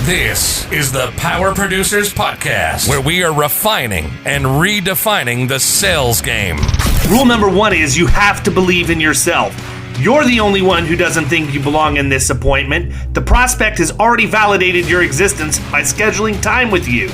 This is the Power Producers Podcast, where we are refining and redefining the sales game. Rule number one is you have to believe in yourself. You're the only one who doesn't think you belong in this appointment. The prospect has already validated your existence by scheduling time with you.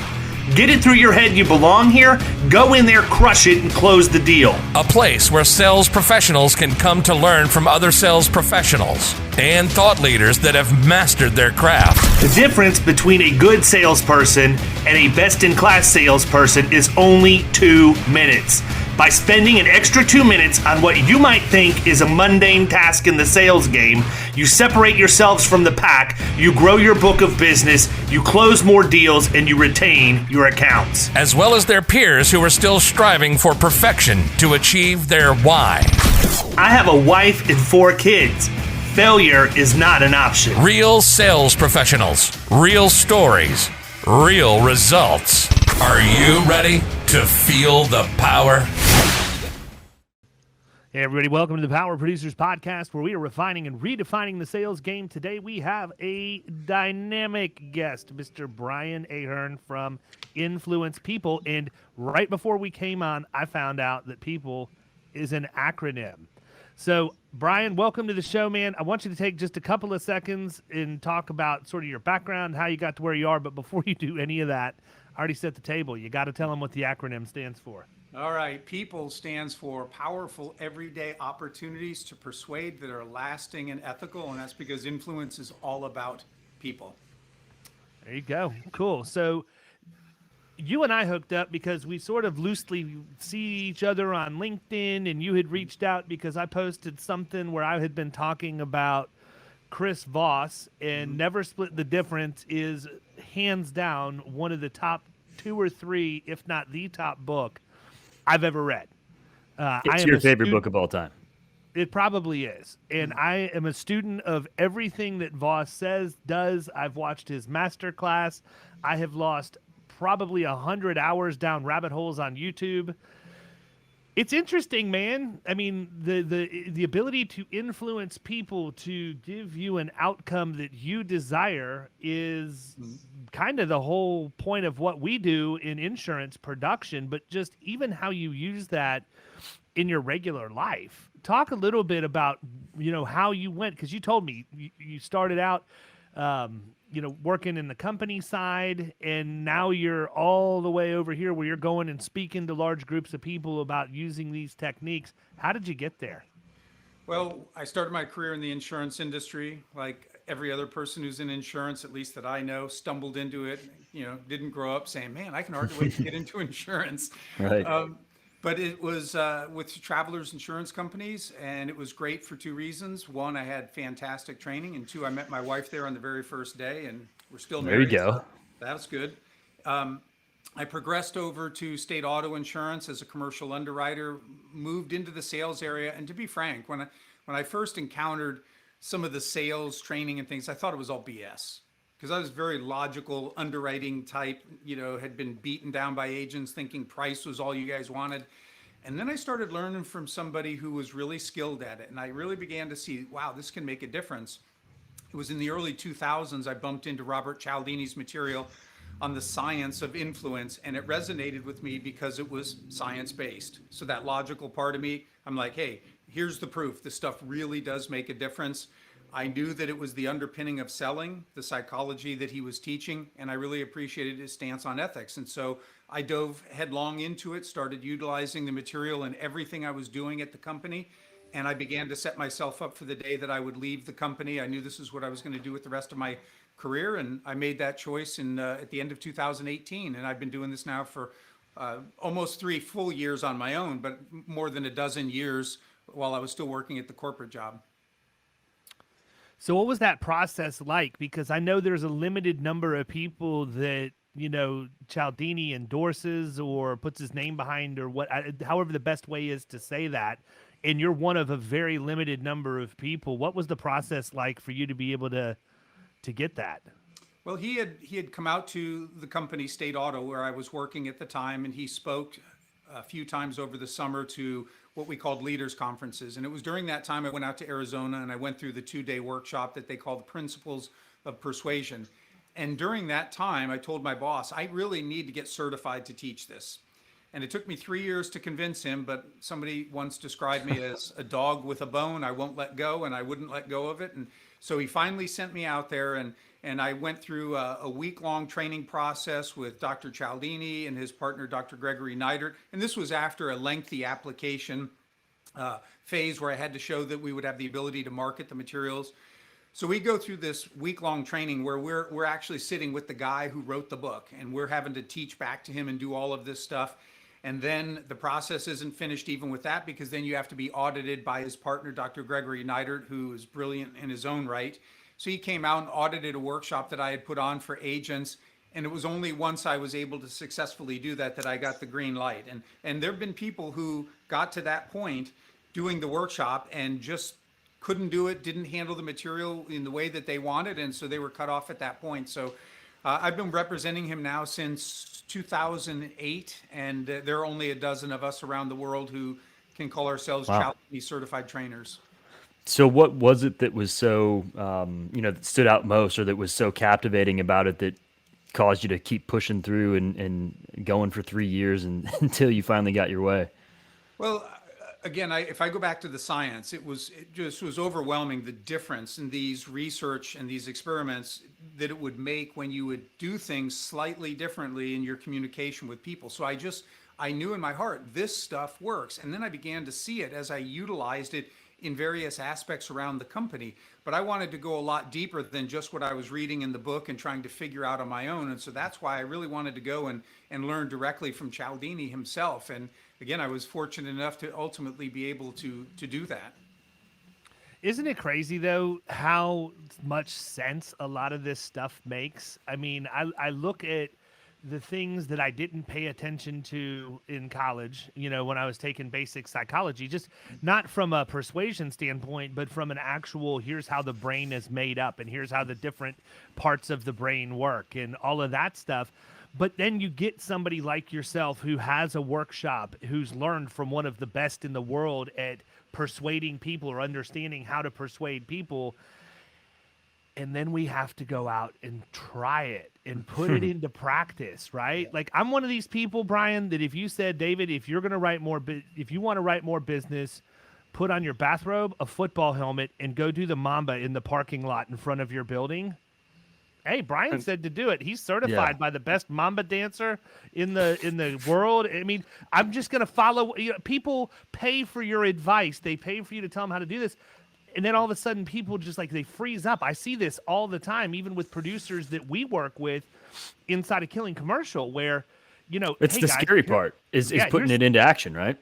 Get it through your head you belong here, go in there, crush it, and close the deal. A place where sales professionals can come to learn from other sales professionals and thought leaders that have mastered their craft. The difference between a good salesperson and a best-in-class salesperson is only 2 minutes. By spending an extra 2 minutes on what you might think is a mundane task in the sales game, you separate yourselves from the pack, you grow your book of business, you close more deals, and you retain your accounts. As well as their peers who are still striving for perfection to achieve their why. I have a wife and 4 kids. Failure is not an option. Real sales professionals, real stories, real results. Are you ready to feel the power? Hey everybody, welcome to the Power Producers Podcast, where we are refining and redefining the sales game. Today we have a dynamic guest, Mr. Brian Ahearn from Influence People. And right before we came on, I found out that People is an acronym. So, Brian, welcome to the show, man. I want you to take just a couple of seconds and talk about sort of your background, how you got to where you are. But before you do any of that, I already set the table. You got to tell them what the acronym stands for. All right. PEOPLE stands for Powerful Everyday Opportunities to Persuade that are Lasting and Ethical. And that's because influence is all about people. There you go. Cool. So you and I hooked up because we sort of loosely see each other on LinkedIn, and you had reached out because I posted something where I had been talking about Chris Voss, and Never Split the Difference is hands down one of the top 2 or 3, if not the top book I've ever read. It's your favorite book of all time. It probably is. And I am a student of everything that Voss says, does. I've watched his masterclass. I have lost probably 100 hours down rabbit holes on YouTube. It's interesting, man. I mean, the ability to influence people to give you an outcome that you desire is kind of the whole point of what we do in insurance production, but just even how you use that in your regular life. Talk a little bit about, how you went, because you told me you started out working in the company side, and now you're all the way over here where you're going and speaking to large groups of people about using these techniques. How did you get there? Well, I started my career in the insurance industry, like every other person who's in insurance, at least that I know, stumbled into it, didn't grow up saying, man, I can hardly wait to get into insurance. Right. But it was with Travelers Insurance Companies, and it was great for 2 reasons. One, I had fantastic training, and 2, I met my wife there on the very first day, and we're still married. There you go. So that was good. I progressed over to State Auto Insurance as a commercial underwriter, moved into the sales area, and to be frank, when I first encountered some of the sales training and things, I thought it was all BS. Because I was very logical underwriting type, had been beaten down by agents thinking price was all you guys wanted. And then I started learning from somebody who was really skilled at it. And I really began to see, wow, this can make a difference. It was in the early 2000s, I bumped into Robert Cialdini's material on the science of influence. And it resonated with me because it was science-based. So that logical part of me, I'm like, hey, here's the proof. This stuff really does make a difference. I knew that it was the underpinning of selling, the psychology that he was teaching, and I really appreciated his stance on ethics. And so I dove headlong into it, started utilizing the material in everything I was doing at the company, and I began to set myself up for the day that I would leave the company. I knew this is what I was going to do with the rest of my career, and I made that choice at the end of 2018, and I've been doing this now for almost 3 full years on my own, but more than a dozen years while I was still working at the corporate job. So what was that process like? Because I know there's a limited number of people that, Cialdini endorses or puts his name behind, or however the best way is to say that. And you're one of a very limited number of people. What was the process like for you to be able to get that? Well, he had come out to the company State Auto where I was working at the time, and he spoke a few times over the summer to what we called leaders conferences. And it was during that time I went out to Arizona and I went through the 2-day workshop that they call the Principles of Persuasion. And during that time, I told my boss, I really need to get certified to teach this. And it took me 3 years to convince him, but somebody once described me as a dog with a bone. I won't let go, and I wouldn't let go of it. And so he finally sent me out there, and I went through a week-long training process with Dr. Cialdini and his partner, Dr. Gregory Neidert. And this was after a lengthy application phase where I had to show that we would have the ability to market the materials. So we go through this week-long training where we're actually sitting with the guy who wrote the book, and we're having to teach back to him and do all of this stuff. And then the process isn't finished even with that, because then you have to be audited by his partner, Dr. Gregory Neidert, who is brilliant in his own right. So he came out and audited a workshop that I had put on for agents. And it was only once I was able to successfully do that I got the green light. And there have been people who got to that point doing the workshop and just couldn't do it, didn't handle the material in the way that they wanted. And so they were cut off at that point. So I've been representing him now since 2008, and there are only a dozen of us around the world who can call ourselves Cialdini certified trainers. So what was it that was so, that stood out most, or that was so captivating about it that caused you to keep pushing through and going for 3 years until you finally got your way? Well, again, if I go back to the science, it just was overwhelming, the difference in these research and these experiments that it would make when you would do things slightly differently in your communication with people. So I knew in my heart, this stuff works. And then I began to see it as I utilized it in various aspects around the company. But I wanted to go a lot deeper than just what I was reading in the book and trying to figure out on my own. And so that's why I really wanted to go and learn directly from Cialdini himself. And again, I was fortunate enough to ultimately be able to do that. Isn't it crazy, though, how much sense a lot of this stuff makes? I mean, I look at the things that I didn't pay attention to in college, when I was taking basic psychology, just not from a persuasion standpoint, but from an actual, here's how the brain is made up and here's how the different parts of the brain work and all of that stuff. But then you get somebody like yourself who has a workshop, who's learned from one of the best in the world at persuading people or understanding how to persuade people. And then we have to go out and try it and put it into practice, right? Like, I'm one of these people, Brian, that if you said, David, if you want to write more business, put on your bathrobe, a football helmet, and go do the Mamba in the parking lot in front of your building. Hey, Brian said to do it. He's certified by the best Mamba dancer in the world. I mean, I'm just going to follow. People pay for your advice. They pay for you to tell them how to do this. And then all of a sudden, people just they freeze up. I see this all the time, even with producers that we work with inside a Killing commercial, where, it's the scary part is putting it into action, right?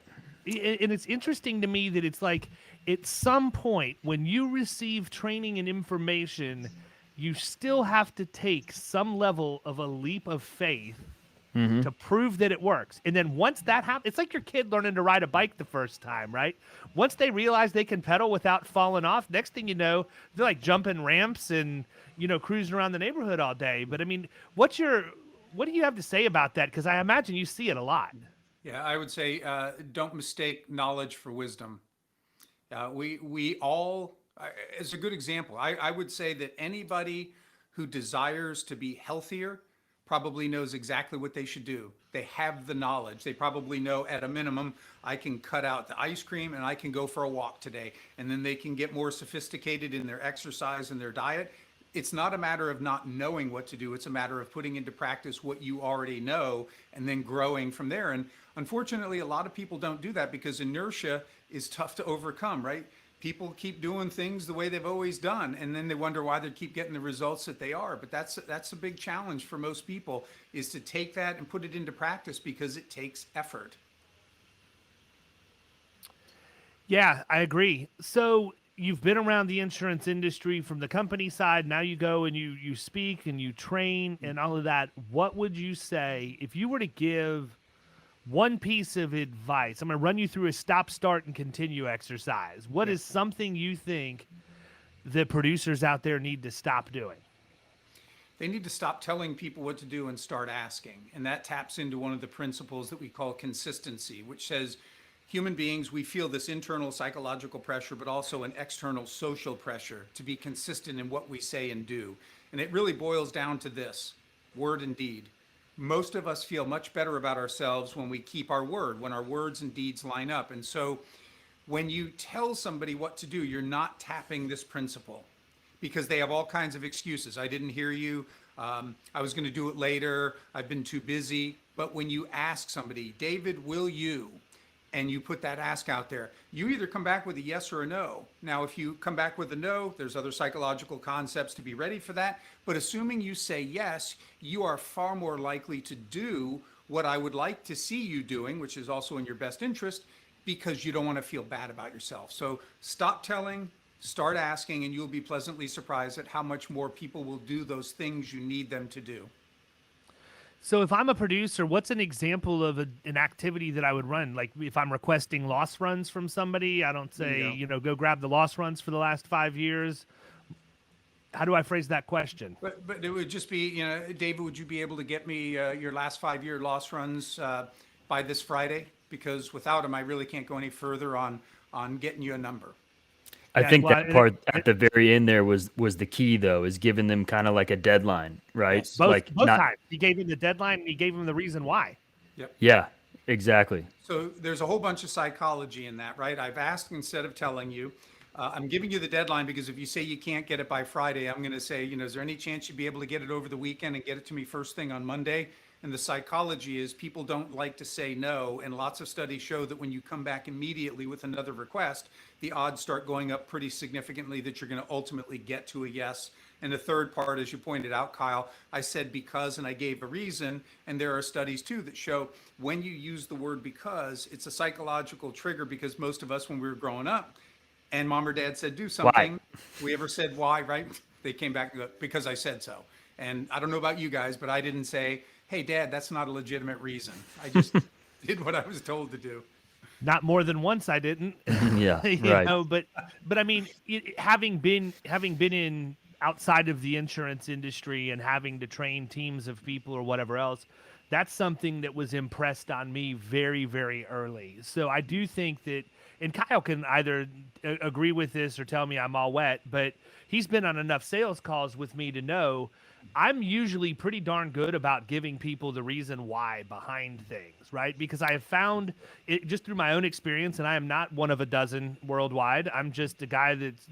And it's interesting to me that it's like, at some point when you receive training and information, you still have to take some level of a leap of faith to prove that it works. And then once that happens, it's like your kid learning to ride a bike the first time, right? Once they realize they can pedal without falling off, next thing you know, they're like jumping ramps and, cruising around the neighborhood all day. But I mean, what do you have to say about that? Because I imagine you see it a lot. Yeah, I would say don't mistake knowledge for wisdom. We all, as a good example, I would say that anybody who desires to be healthier probably knows exactly what they should do. They have the knowledge. They probably know, at a minimum, I can cut out the ice cream and I can go for a walk today. And then they can get more sophisticated in their exercise and their diet. It's not a matter of not knowing what to do. It's a matter of putting into practice what you already know and then growing from there. And unfortunately, a lot of people don't do that because inertia is tough to overcome, right? People keep doing things the way they've always done, and then they wonder why they keep getting the results that they are. But that's a big challenge for most people, is to take that and put it into practice, because it takes effort. Yeah, I agree. So you've been around the insurance industry from the company side. Now you go and you speak and you train and all of that. What would you say if you were to give one piece of advice? I'm going to run you through a stop, start, and continue exercise. What is something you think the producers out there need to stop doing? They need to stop telling people what to do and start asking. And that taps into one of the principles that we call consistency, which says human beings, we feel this internal psychological pressure, but also an external social pressure to be consistent in what we say and do. And it really boils down to this: word and deed. Most of us feel much better about ourselves when we keep our word, when our words and deeds line up. And so when you tell somebody what to do, you're not tapping this principle, because they have all kinds of excuses. I didn't hear you. I was going to do it later. I've been too busy. But when you ask somebody, David, will you? And you put that ask out there, you either come back with a yes or a no. Now, if you come back with a no, there's other psychological concepts to be ready for that. But assuming you say yes, you are far more likely to do what I would like to see you doing, which is also in your best interest, because you don't want to feel bad about yourself. So stop telling, start asking, and you'll be pleasantly surprised at how much more people will do those things you need them to do. So if I'm a producer, what's an example of an activity that I would run? Like if I'm requesting loss runs from somebody, I don't say, go grab the loss runs for the last 5 years. How do I phrase that question? But it would just be, David, would you be able to get me your last 5-year loss runs by this Friday? Because without them, I really can't go any further on getting you a number. I think that part at the very end there was the key, though, is giving them kind of like a deadline, right? Yes. Both times. He gave him the deadline and he gave him the reason why. Yep. Yeah, exactly. So there's a whole bunch of psychology in that, right? I've asked instead of telling you. I'm giving you the deadline because if you say you can't get it by Friday, I'm going to say, is there any chance you'd be able to get it over the weekend and get it to me first thing on Monday? And the psychology is people don't like to say no. And lots of studies show that when you come back immediately with another request, the odds start going up pretty significantly that you're going to ultimately get to a yes. And the third part, as you pointed out, Kyle, I said because, and I gave a reason. And there are studies too that show when you use the word because, it's a psychological trigger, because most of us when we were growing up and mom or dad said do something, why? We ever said why, right? They came back because I said so. And I don't know about you guys, but I didn't say, hey, Dad, that's not a legitimate reason. I just did what I was told to do. Not more than once I didn't. Yeah, right. But I mean, having been in outside of the insurance industry and having to train teams of people or whatever else, that's something that was impressed on me very, very early. So I do think that, and Kyle can either agree with this or tell me I'm all wet, but he's been on enough sales calls with me to know I'm usually pretty darn good about giving people the reason why behind things, right? Because I have found it just through my own experience, and I am not one of a dozen worldwide. I'm just a guy that's,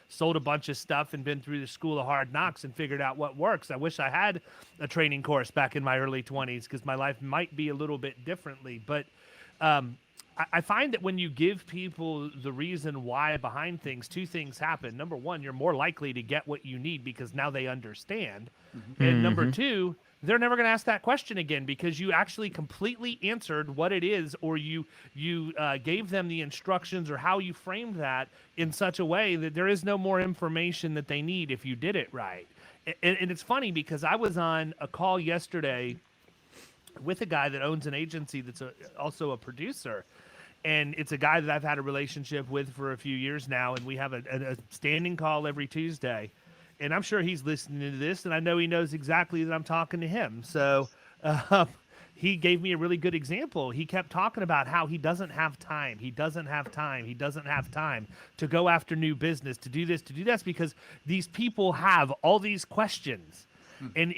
sold a bunch of stuff and been through the school of hard knocks and figured out what works. I wish I had a training course back in my early 20s because my life might be a little bit differently. But I find that when you give people the reason why behind things, two things happen. Number one, you're more likely to get what you need because now they understand. Mm-hmm. And number two, they're never going to ask that question again because you actually completely answered what it is, or you gave them the instructions or how you framed that in such a way that there is no more information that they need if you did it right. And it's funny because I was on a call yesterday with a guy that owns an agency that's also a producer. And it's a guy that I've had a relationship with for a few years now, and we have a standing call every Tuesday. And I'm sure he's listening to this, and I know he knows exactly that I'm talking to him. So he gave me a really good example. He kept talking about how he doesn't have time. He doesn't have time to go after new business, to do this, because these people have all these questions. And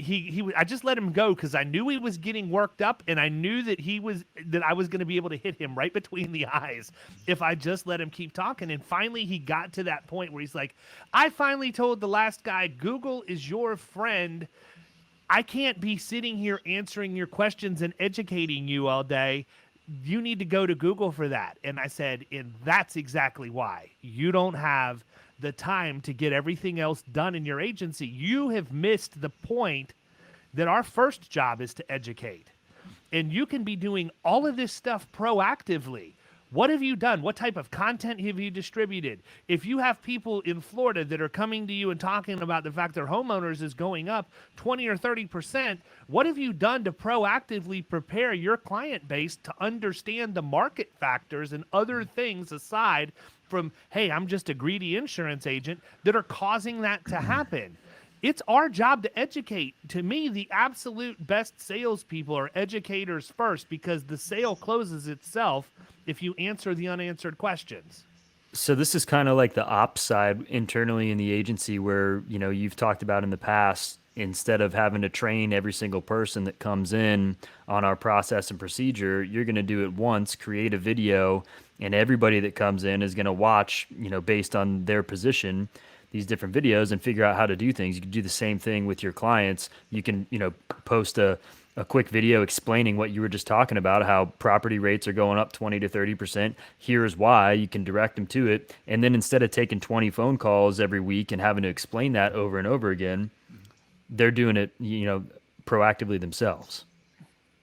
I just let him go because I knew he was getting worked up, and I knew that I was going to be able to hit him right between the eyes if I just let him keep talking. And finally, he got to that point where he's like, I finally told the last guy, Google is your friend. I can't be sitting here answering your questions and educating you all day. You need to go to Google for that. And I said, and that's exactly why. You don't have the time to get everything else done in your agency. You have missed the point that our first job is to educate. And you can be doing all of this stuff proactively. What have you done? What type of content have you distributed? If you have people in Florida that are coming to you and talking about the fact their homeowners is going up 20 or 30%, what have you done to proactively prepare your client base to understand the market factors and other things aside from, hey, I'm just a greedy insurance agent, that are causing that to happen? It's our job to educate. To me, the absolute best salespeople are educators first, because the sale closes itself if you answer the unanswered questions. So this is kind of like the ops side internally in the agency where, you've talked about in the past, instead of having to train every single person that comes in on our process and procedure, you're going to do it once, create a video, and everybody that comes in is going to watch, based on their position, these different videos and figure out how to do things. You can do the same thing with your clients. You can, post a quick video explaining what you were just talking about, how property rates are going up 20 to 30%. Here's why. You can direct them to it. And then instead of taking 20 phone calls every week and having to explain that over and over again, they're doing it, proactively themselves.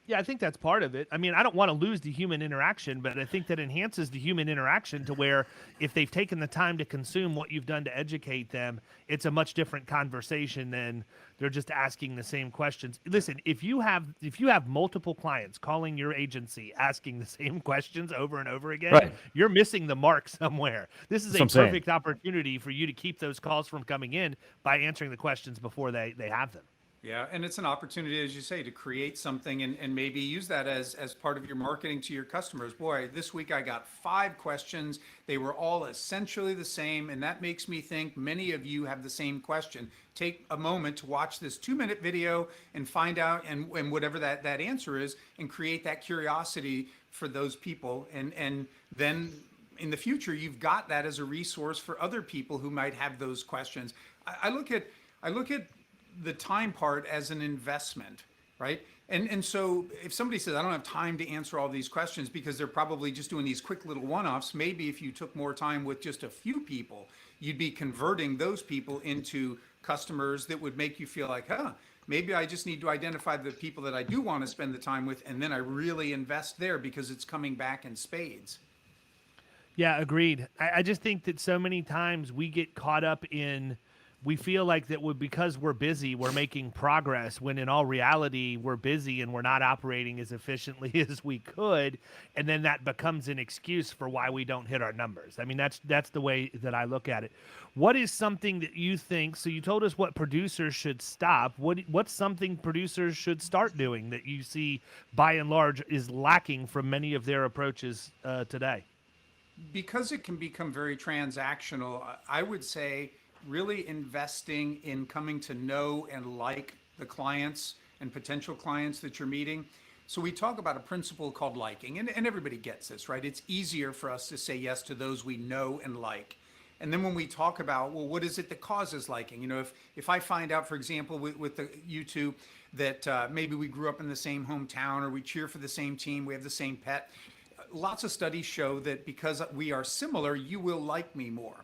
Yeah, I think that's part of it. I mean, I don't want to lose the human interaction, but I think that enhances the human interaction to where if they've taken the time to consume what you've done to educate them, it's a much different conversation than they're just asking the same questions. Listen, if you have multiple clients calling your agency asking the same questions over and over again, right, you're missing the mark somewhere. This is That's a what I'm perfect opportunity for you to keep those calls from coming in by answering the questions before they have them. Yeah, and it's an opportunity, as you say, to create something and maybe use that as part of your marketing to your customers. Boy, this week I got 5 questions. They were all essentially the same, and that makes me think many of you have the same question. Take a moment to watch this 2-minute video and find out and whatever that answer is, and create that curiosity for those people. And then in the future, you've got that as a resource for other people who might have those questions. I look at the time part as an investment, right? And so if somebody says, I don't have time to answer all these questions because they're probably just doing these quick little one-offs, maybe if you took more time with just a few people, you'd be converting those people into customers that would make you feel like, maybe I just need to identify the people that I do want to spend the time with, and then I really invest there because it's coming back in spades. Yeah, agreed. I just think that so many times we get caught up in, we feel like that because we're busy, we're making progress, when in all reality, we're busy and we're not operating as efficiently as we could. And then that becomes an excuse for why we don't hit our numbers. I mean, that's the way that I look at it. What is something that you think, so you told us what producers should stop. What's something producers should start doing that you see by and large is lacking from many of their approaches today? Because it can become very transactional, I would say really investing in coming to know and like the clients and potential clients that you're meeting. So we talk about a principle called liking, and everybody gets this, right? It's easier for us to say yes to those we know and like. And then when we talk about, well, what is it that causes liking? If I find out, for example, with you two, that maybe we grew up in the same hometown, or we cheer for the same team, we have the same pet. Lots of studies show that because we are similar, you will like me more.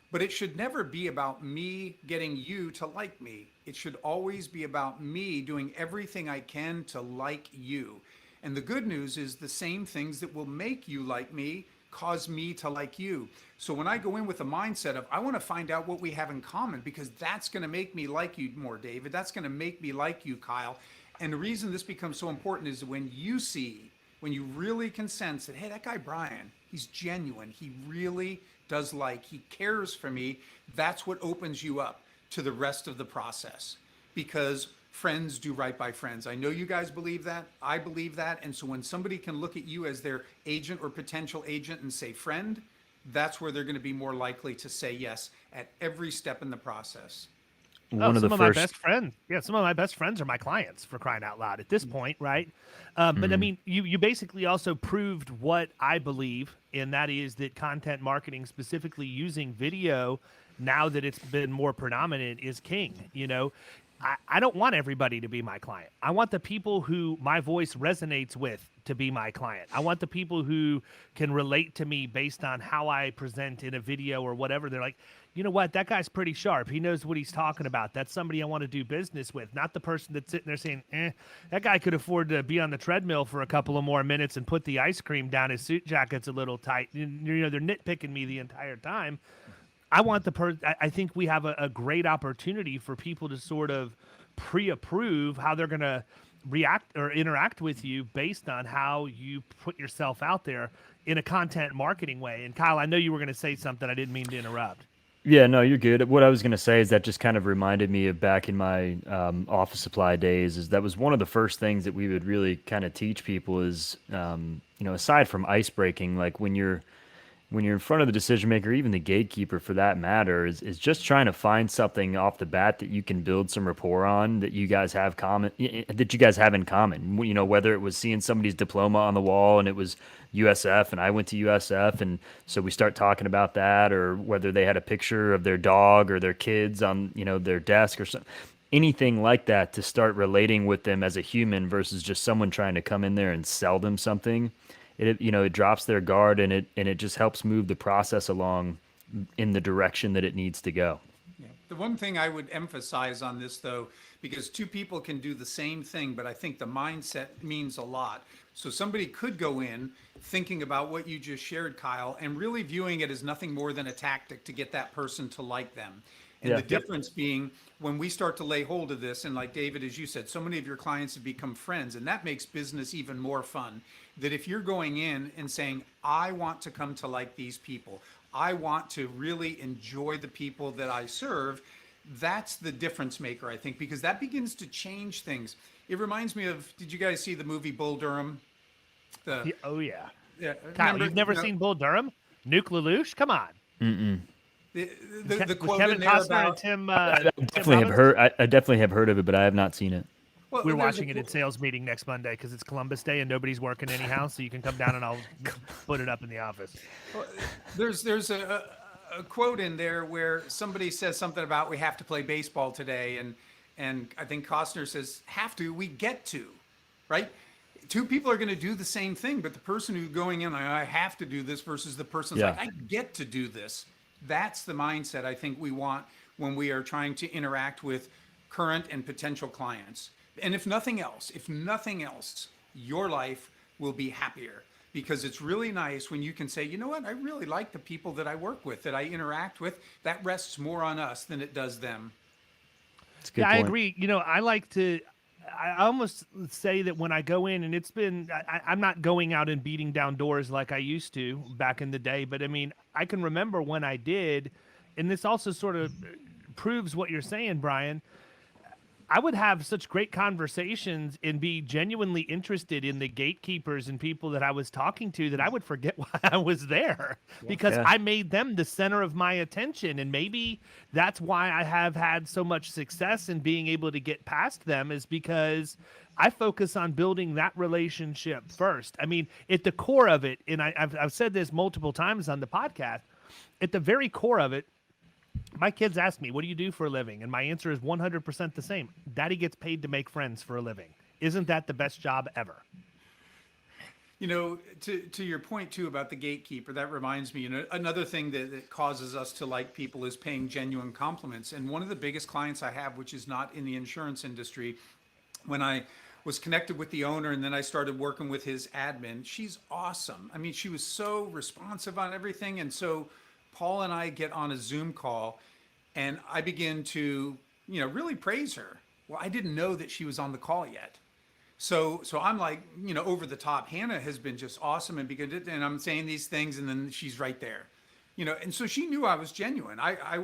But it should never be about me getting you to like me. It should always be about me doing everything I can to like you. And the good news is the same things that will make you like me cause me to like you. So when I go in with a mindset of, I want to find out what we have in common, because that's going to make me like you more, David. That's going to make me like you, Kyle. And the reason this becomes so important is when you really can sense that, hey, that guy Brian, he's genuine. He really does he cares for me. That's what opens you up to the rest of the process, because friends do right by friends. I know you guys believe that. I believe that. And so when somebody can look at you as their agent or potential agent and say friend, that's where they're going to be more likely to say yes at every step in the process. Some of my best friends. Yeah, some of my best friends are my clients, for crying out loud at this point, right? But I mean, you basically also proved what I believe, and that is that content marketing, specifically using video, now that it's been more predominant, is king. I don't want everybody to be my client. I want the people who my voice resonates with to be my client. I want the people who can relate to me based on how I present in a video or whatever. They're like, you know what? That guy's pretty sharp. He knows what he's talking about. That's somebody I want to do business with, not the person that's sitting there saying, that guy could afford to be on the treadmill for a couple of more minutes and put the ice cream down. His suit jacket's a little tight. They're nitpicking me the entire time. I want I think we have a great opportunity for people to sort of pre-approve how they're going to react or interact with you based on how you put yourself out there in a content marketing way. And Kyle, I know you were going to say something. I didn't mean to interrupt. Yeah, no, you're good. What I was going to say is that just kind of reminded me of back in my office supply days. Is that was one of the first things that we would really kind of teach people is, aside from ice breaking, like when you're when you're in front of the decision maker, even the gatekeeper for that matter, is just trying to find something off the bat that you can build some rapport on, that you guys have in common. You know, whether it was seeing somebody's diploma on the wall and it was USF and I went to USF, and so we start talking about that, or whether they had a picture of their dog or their kids on, you know, their desk or something. Anything like that, to start relating with them as a human versus just someone trying to come in there and sell them something. It drops their guard, and it just helps move the process along in the direction that it needs to go. Yeah. The one thing I would emphasize on this, though, because two people can do the same thing, but I think the mindset means a lot. So somebody could go in thinking about what you just shared, Kyle, and really viewing it as nothing more than a tactic to get that person to like them. And Yeah. the difference being, when we start to lay hold of this, and like David, as you said, so many of your clients have become friends, and that makes business even more fun. That if you're going in and saying, I want to come to like these people, I want to really enjoy the people that I serve, that's the difference maker, I think, because that begins to change things. It reminds me of, did you guys see the movie Bull Durham? Oh, yeah. Yeah, Kyle, you've never seen Bull Durham? Nuke LaLoosh? Come on. the With quote Kevin in there Costner about, and Tim. I Tim definitely have Robbins? heard. I definitely have heard of it, but I have not seen it. well, We're there's a watching it quote- at sales meeting next Monday because it's Columbus Day and nobody's working anyhow. So you can come down and I'll put it up in the office. There's a quote in there where somebody says something about we have to play baseball today, and I think Costner says, have to, we get to, right? Two people are going to do the same thing, but the person who's going in, like, I have to do this, versus the person's Yeah. like, I get to do this. That's the mindset I think we want when we are trying to interact with current and potential clients. And if nothing else, your life will be happier, because it's really nice when you can say, you know what, I really like the people that I work with, that I interact with. That rests more on us than it does them. It's a good Yeah, I point. agree. You know, I almost say that when I go in, and I'm not going out and beating down doors like I used to back in the day, but I mean, I can remember when I did, and this also sort of proves what you're saying, Brian. I would have such great conversations and be genuinely interested in the gatekeepers and people that I was talking to that I would forget why I was there, because Yeah. I made them the center of my attention. And maybe that's why I have had so much success in being able to get past them, is because I focus on building that relationship first. I mean, at the core of it, and I've said this multiple times on the podcast, at the very core of it, my kids ask me, what do you do for a living? And my answer is 100% the same. Daddy gets paid to make friends for a living. Isn't that the best job ever? You know, to your point too about the gatekeeper, that reminds me, you know, another thing that causes us to like people is paying genuine compliments. And one of the biggest clients I have, which is not in the insurance industry, when I was connected with the owner and then I started working with his admin, she's awesome. I mean, she was so responsive on everything. And so Paul and I get on a Zoom call and I begin to, you know, really praise her. Well, I didn't know that she was on the call yet. So I'm like, you know, over the top. Hannah has been just awesome, and I'm saying these things, and then she's right there, you know. And so she knew I was genuine. I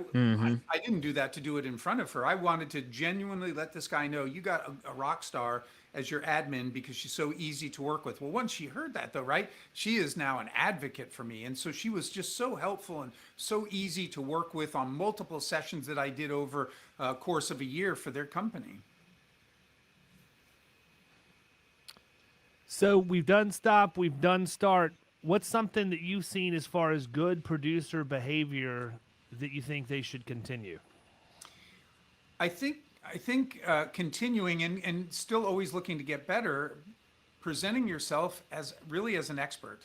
didn't do that to do it in front of her. I wanted to genuinely let this guy know, you got a rock star as your admin because she's so easy to work with. Well, once she heard that, though, right, she is now an advocate for me, and so she was just so helpful and so easy to work with on multiple sessions that I did over a course of a year for their company. So we've done stop, we've done start. What's something that you've seen as far as good producer behavior that you think they should continue? I think continuing and still always looking to get better, presenting yourself as really as an expert,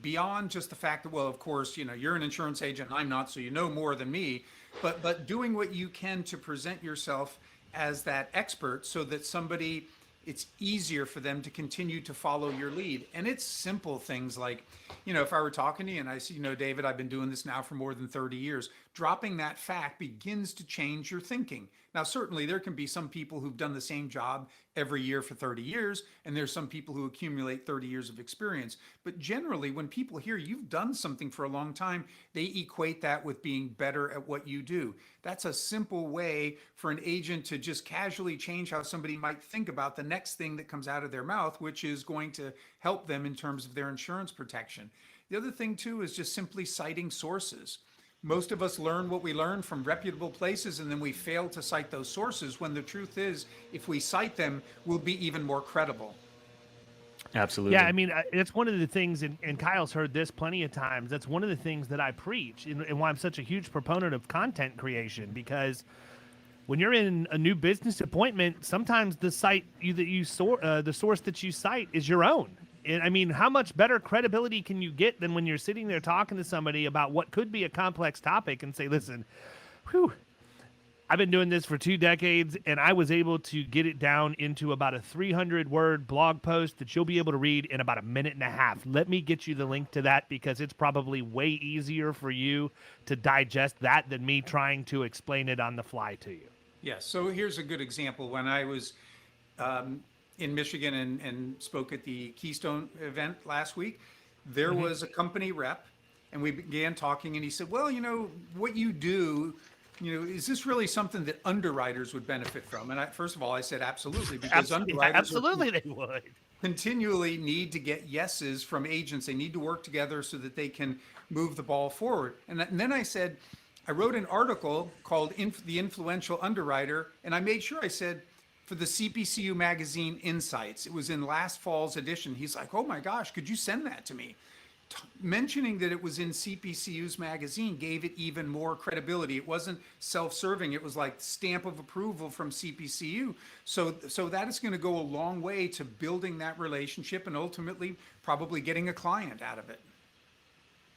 beyond just the fact that, well, of course, you know, you're an insurance agent, I'm not, so you know more than me, but doing what you can to present yourself as that expert so that somebody, it's easier for them to continue to follow your lead. And it's simple things like, you know, if I were talking to you and I say, you know, David, I've been doing this now for more than 30 years, dropping that fact begins to change your thinking. Now, certainly there can be some people who've done the same job every year for 30 years, and there's some people who accumulate 30 years of experience. But generally, when people hear you've done something for a long time, they equate that with being better at what you do. That's a simple way for an agent to just casually change how somebody might think about the next thing that comes out of their mouth, which is going to help them in terms of their insurance protection. The other thing too is just simply citing sources. Most of us learn what we learn from reputable places, and then we fail to cite those sources, when the truth is, if we cite them, we'll be even more credible. Absolutely. Yeah, I mean, it's one of the things, and Kyle's heard this plenty of times. That's one of the things that I preach, and why I'm such a huge proponent of content creation, because when you're in a new business appointment, sometimes the the source that you cite is your own. And I mean, how much better credibility can you get than when you're sitting there talking to somebody about what could be a complex topic and say, listen, whew, I've been doing this for 2 decades, and I was able to get it down into about a 300-word blog post that you'll be able to read in about a minute and a half. Let me get you the link to that, because it's probably way easier for you to digest that than me trying to explain it on the fly to you. Yes. So here's a good example. When I was in Michigan and spoke at the Keystone event last week, there was a company rep, and we began talking, and he said, well, what you do, is this really something that underwriters would benefit from? And first of all, I said, absolutely, because underwriters absolutely they would continually need to get yeses from agents. They need to work together so that they can move the ball forward. And then I said, I wrote an article called The Influential Underwriter, and I made sure I said, for the CPCU magazine Insights. It was in last fall's edition. He's like, oh my gosh, could you send that to me? Mentioning that it was in CPCU's magazine gave it even more credibility. It wasn't self-serving. It was like stamp of approval from CPCU. So that is going to go a long way to building that relationship and ultimately probably getting a client out of it.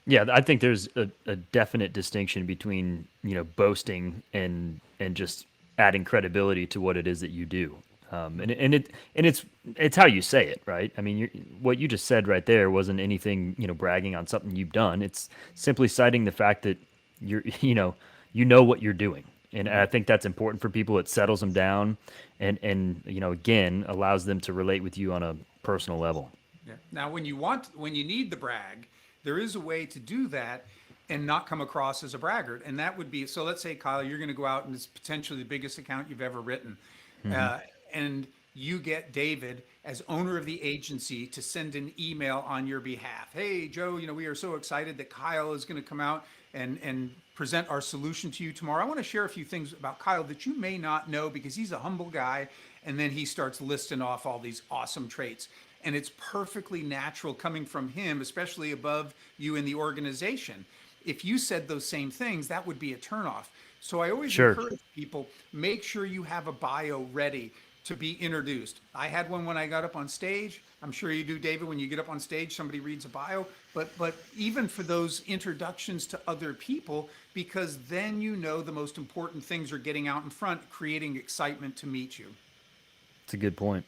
Yeah, I think there's a definite distinction between, boasting and just adding credibility to what it is that you do. And it's how you say it, right? I mean, what you just said right there wasn't anything, bragging on something you've done. It's simply citing the fact that you know what you're doing. And I think that's important for people. It settles them down and again, allows them to relate with you on a personal level. Yeah. Now, when you need the brag, there is a way to do that and not come across as a braggart. And that would be, so let's say, Kyle, you're going to go out and it's potentially the biggest account you've ever written. And you get David as owner of the agency to send an email on your behalf. Hey, Joe, we are so excited that Kyle is going to come out and present our solution to you tomorrow. I want to share a few things about Kyle that you may not know, because he's a humble guy. And then he starts listing off all these awesome traits. And it's perfectly natural coming from him, especially above you in the organization. If you said those same things, that would be a turnoff. So I always encourage people, make sure you have a bio ready to be introduced. I had one when I got up on stage. I'm sure you do, David, when you get up on stage, somebody reads a bio. But even for those introductions to other people, because then the most important things are getting out in front, creating excitement to meet you. That's a good point.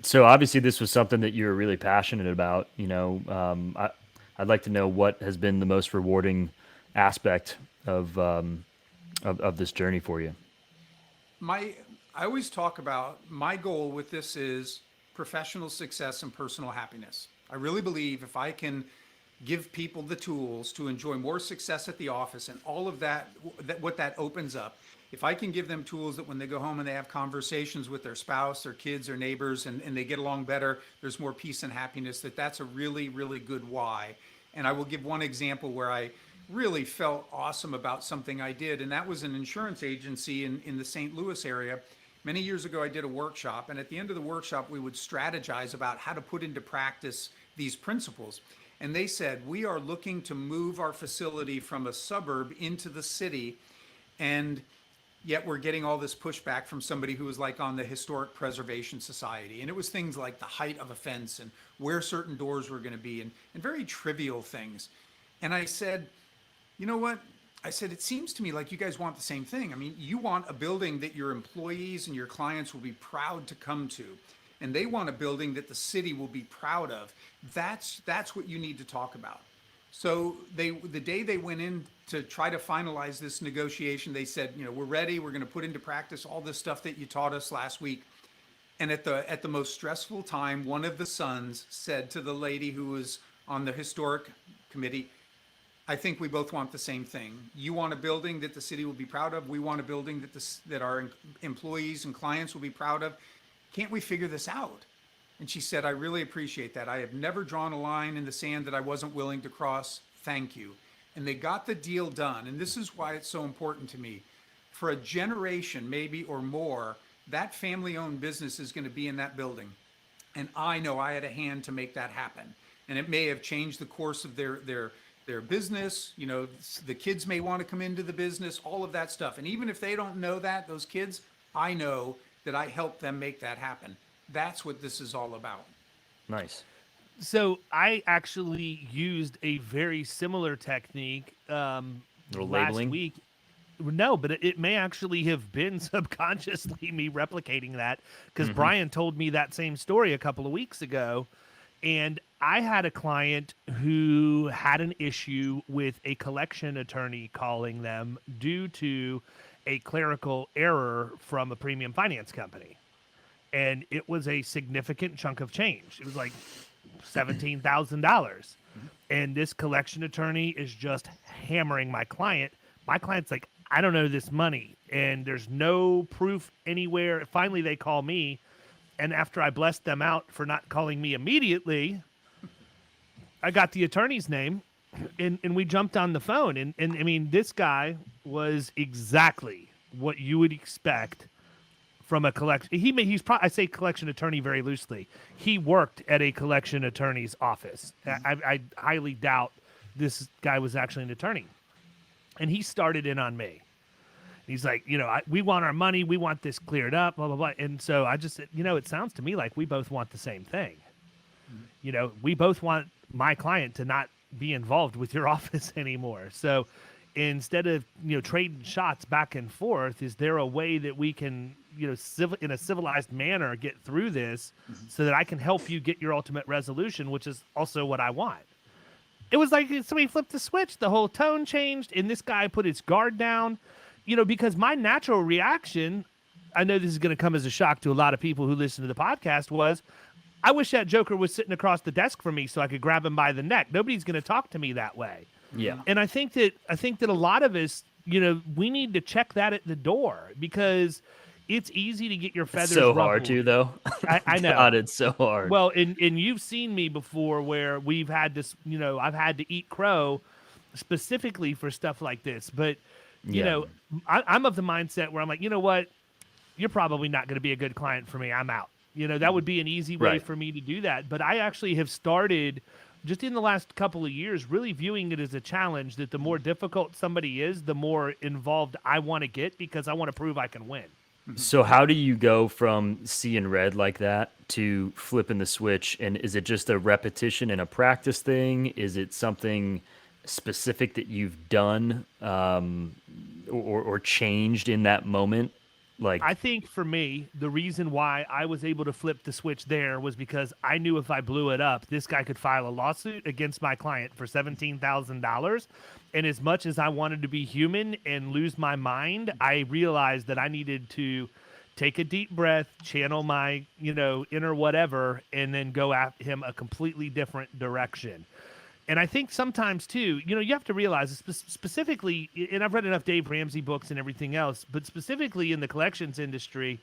So obviously this was something that you were really passionate about. I'd like to know what has been the most rewarding aspect of this journey for you. I always talk about my goal with this is professional success and personal happiness. I really believe if I can give people the tools to enjoy more success at the office and all of that what that opens up, if I can give them tools that when they go home and they have conversations with their spouse, their kids, their neighbors, and they get along better, there's more peace and happiness, that's a really, really good why. And I will give one example where I really felt awesome about something I did, and that was an insurance agency in the St. Louis area. Many years ago, I did a workshop, and at the end of the workshop, we would strategize about how to put into practice these principles. And they said, we are looking to move our facility from a suburb into the city, and yet we're getting all this pushback from somebody who was like on the Historic Preservation Society. And it was things like the height of a fence and where certain doors were going to be and very trivial things. And I said, you know what? I said, it seems to me like you guys want the same thing. I mean, you want a building that your employees and your clients will be proud to come to. And they want a building that the city will be proud of. That's what you need to talk about. So the day they went in to try to finalize this negotiation, they said, we're ready. We're going to put into practice all this stuff that you taught us last week. And at the most stressful time, one of the sons said to the lady who was on the historic committee, I think we both want the same thing. You want a building that the city will be proud of. We want a building that our employees and clients will be proud of. Can't we figure this out? And she said, I really appreciate that. I have never drawn a line in the sand that I wasn't willing to cross. Thank you. And they got the deal done. And this is why it's so important to me. For a generation, maybe or more, that family-owned business is going to be in that building. And I know I had a hand to make that happen. And it may have changed the course of their business. You know, the kids may want to come into the business, all of that stuff. And even if they don't know that, those kids, I know that I helped them make that happen. That's what this is all about. Nice. So I actually used a very similar technique last labeling? week. No, but it may actually have been subconsciously me replicating that, because Brian told me that same story a couple of weeks ago. And I had a client who had an issue with a collection attorney calling them due to a clerical error from a premium finance company. And it was a significant chunk of change. It was like $17,000. And this collection attorney is just hammering my client. My client's like, I don't know this money, and there's no proof anywhere. Finally, they call me, and after I blessed them out for not calling me immediately, I got the attorney's name, and we jumped on the phone. And I mean, this guy was exactly what you would expect from a collection. I say collection attorney very loosely. He worked at a collection attorney's office. I highly doubt this guy was actually an attorney. And he started in on me. He's like, we want our money. We want this cleared up, blah, blah, blah. And so I just said, it sounds to me like we both want the same thing. We both want my client to not be involved with your office anymore. So instead of, trading shots back and forth, is there a way that we can, in a civilized manner, get through this so that I can help you get your ultimate resolution, which is also what I want? It was like somebody flipped the switch. The whole tone changed, and this guy put his guard down, because my natural reaction, I know this is going to come as a shock to a lot of people who listen to the podcast, was, I wish that joker was sitting across the desk from me so I could grab him by the neck. Nobody's going to talk to me that way. Yeah. And I think that a lot of us, we need to check that at the door, because it's easy to get your feathers so ruffled. hard too, though. I know. God, it's so hard. Well, and you've seen me before where we've had this, I've had to eat crow specifically for stuff like this. But, I'm of the mindset where I'm like, you know what? You're probably not going to be a good client for me. I'm out. That would be an easy way for me to do that. But I actually have started, just in the last couple of years, really viewing it as a challenge that the more difficult somebody is, the more involved I want to get, because I want to prove I can win. So how do you go from seeing red like that to flipping the switch? And is it just a repetition and a practice thing? Is it something specific that you've done or changed in that moment? Like, I think for me, the reason why I was able to flip the switch there was because I knew if I blew it up, this guy could file a lawsuit against my client for $17,000. And as much as I wanted to be human and lose my mind, I realized that I needed to take a deep breath, channel my, inner whatever, and then go at him a completely different direction. And I think sometimes, too, you have to realize, specifically, and I've read enough Dave Ramsey books and everything else, but specifically in the collections industry,